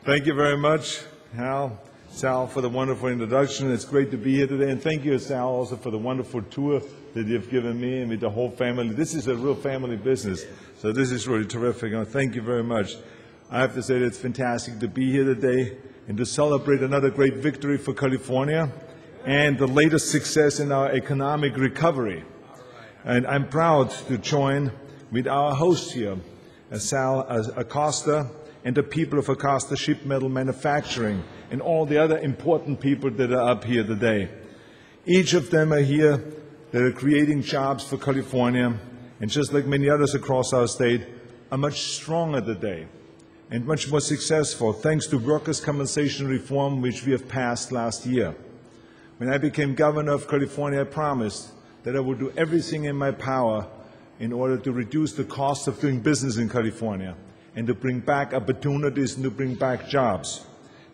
Thank you very much, Sal, for the wonderful introduction. It's great to be here today. And thank you, Sal, also for the wonderful tour that you've given me and with the whole family. This is a real family business, so this is really terrific. And thank you very much. I have to say that it's fantastic to be here today and to celebrate another great victory for California and the latest success in our economic recovery. And I'm proud to join with our host here, Sal Acosta, and the people of Acosta Ship Metal Manufacturing, and all the other important people that are up here today. Each of them are here that are creating jobs for California, and just like many others across our state, are much stronger today and much more successful thanks to workers' compensation reform which we have passed last year. When I became governor of California, I promised that I would do everything in my power in order to reduce the cost of doing business in California and to bring back opportunities and to bring back jobs.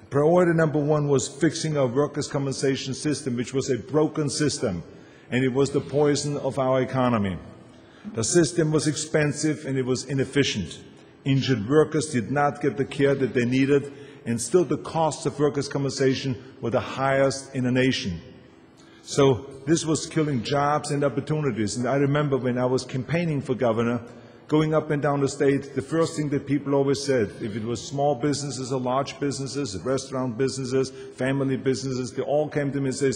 Priority number one was fixing our workers' compensation system, which was a broken system, and it was the poison of our economy. The system was expensive and it was inefficient. Injured workers did not get the care that they needed, and still the costs of workers' compensation were the highest in the nation. So this was killing jobs and opportunities. And I remember when I was campaigning for governor, going up and down the state, the first thing that people always said, if it was small businesses or large businesses, restaurant businesses, family businesses, they all came to me and said,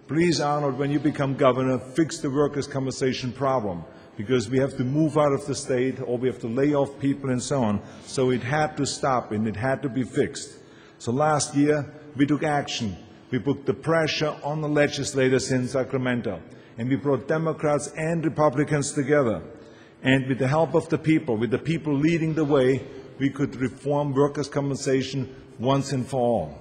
please, Arnold, when you become governor, fix the workers' compensation problem, because we have to move out of the state or we have to lay off people and so on. So it had to stop and it had to be fixed. So last year, we took action. We put the pressure on the legislators in Sacramento, and we brought Democrats and Republicans together. And with the help of the people, with the people leading the way, we could reform workers' compensation once and for all.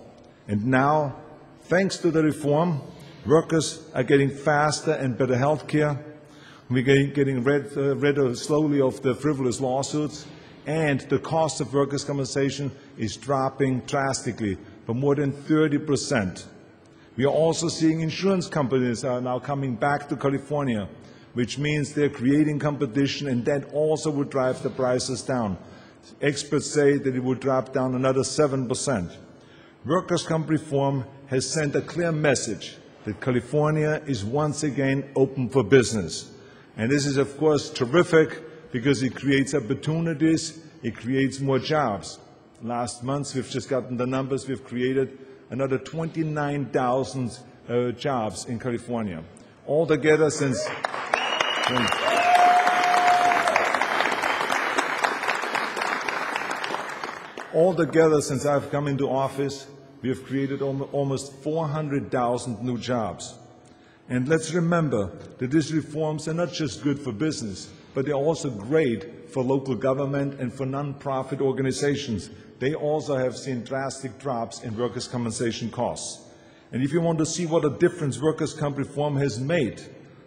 And now, thanks to the reform, workers are getting faster and better health care. We're getting rid slowly of the frivolous lawsuits, and the cost of workers' compensation is dropping drastically by more than 30%. We are also seeing insurance companies are now coming back to California, which means they're creating competition, and that also would drive the prices down. Experts say that it would drop down another 7%. Workers' comp reform has sent a clear message that California is once again open for business. And this is, of course, terrific because it creates opportunities, it creates more jobs. Last month, we've just gotten the numbers, we've created another 29,000 jobs in California. Altogether since I've come into office, we have created almost 400,000 new jobs. And let's remember that these reforms are not just good for business, but they're also great for local government and for nonprofit organizations. They also have seen drastic drops in workers' compensation costs. And if you want to see what a difference workers' comp reform has made,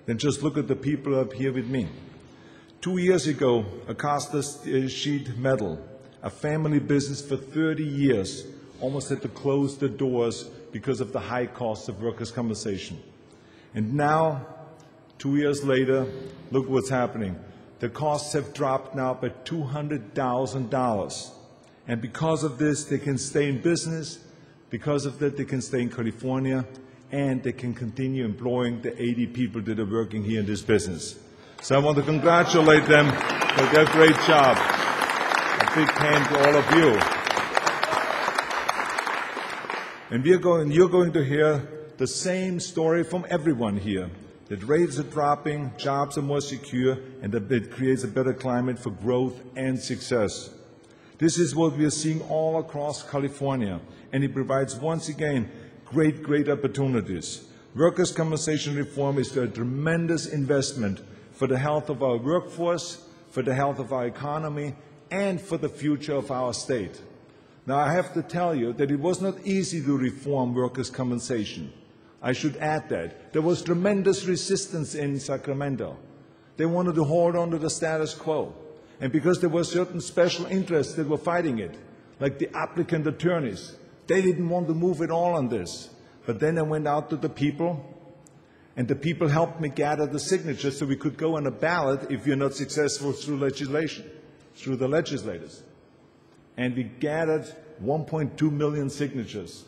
then just look at the people up here with me. 2 years ago, Acosta Sheet Metal, a family business for 30 years, almost had to close the doors because of the high cost of workers' compensation. And now, 2 years later, look what's happening. The costs have dropped now by $200,000. And because of this, they can stay in business. Because of that, they can stay in California, and they can continue employing the 80 people that are working here in this business. So I want to congratulate them for their great job. A big hand to all of you. And you're going to hear the same story from everyone here, that rates are dropping, jobs are more secure, and that it creates a better climate for growth and success. This is what we are seeing all across California, and it provides, once again, great opportunities. Workers' compensation reform is a tremendous investment for the health of our workforce, for the health of our economy, and for the future of our state. Now, I have to tell you that it was not easy to reform workers' compensation. I should add that. There was tremendous resistance in Sacramento. They wanted to hold on to the status quo. And because there were certain special interests that were fighting it, like the applicant attorneys, they didn't want to move at all on this. But then I went out to the people, and the people helped me gather the signatures so we could go on a ballot if you're not successful through legislation, through the legislators. And we gathered 1.2 million signatures.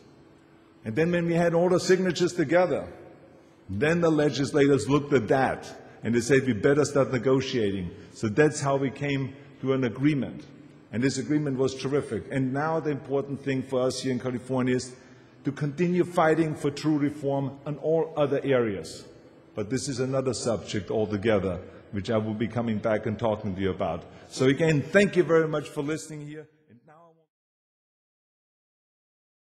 And then when we had all the signatures together, then the legislators looked at that and they said we better start negotiating. So that's how we came to an agreement. And this agreement was terrific. And now the important thing for us here in California is to continue fighting for true reform on all other areas. But this is another subject altogether, which I will be coming back and talking to you about. So again, thank you very much for listening here.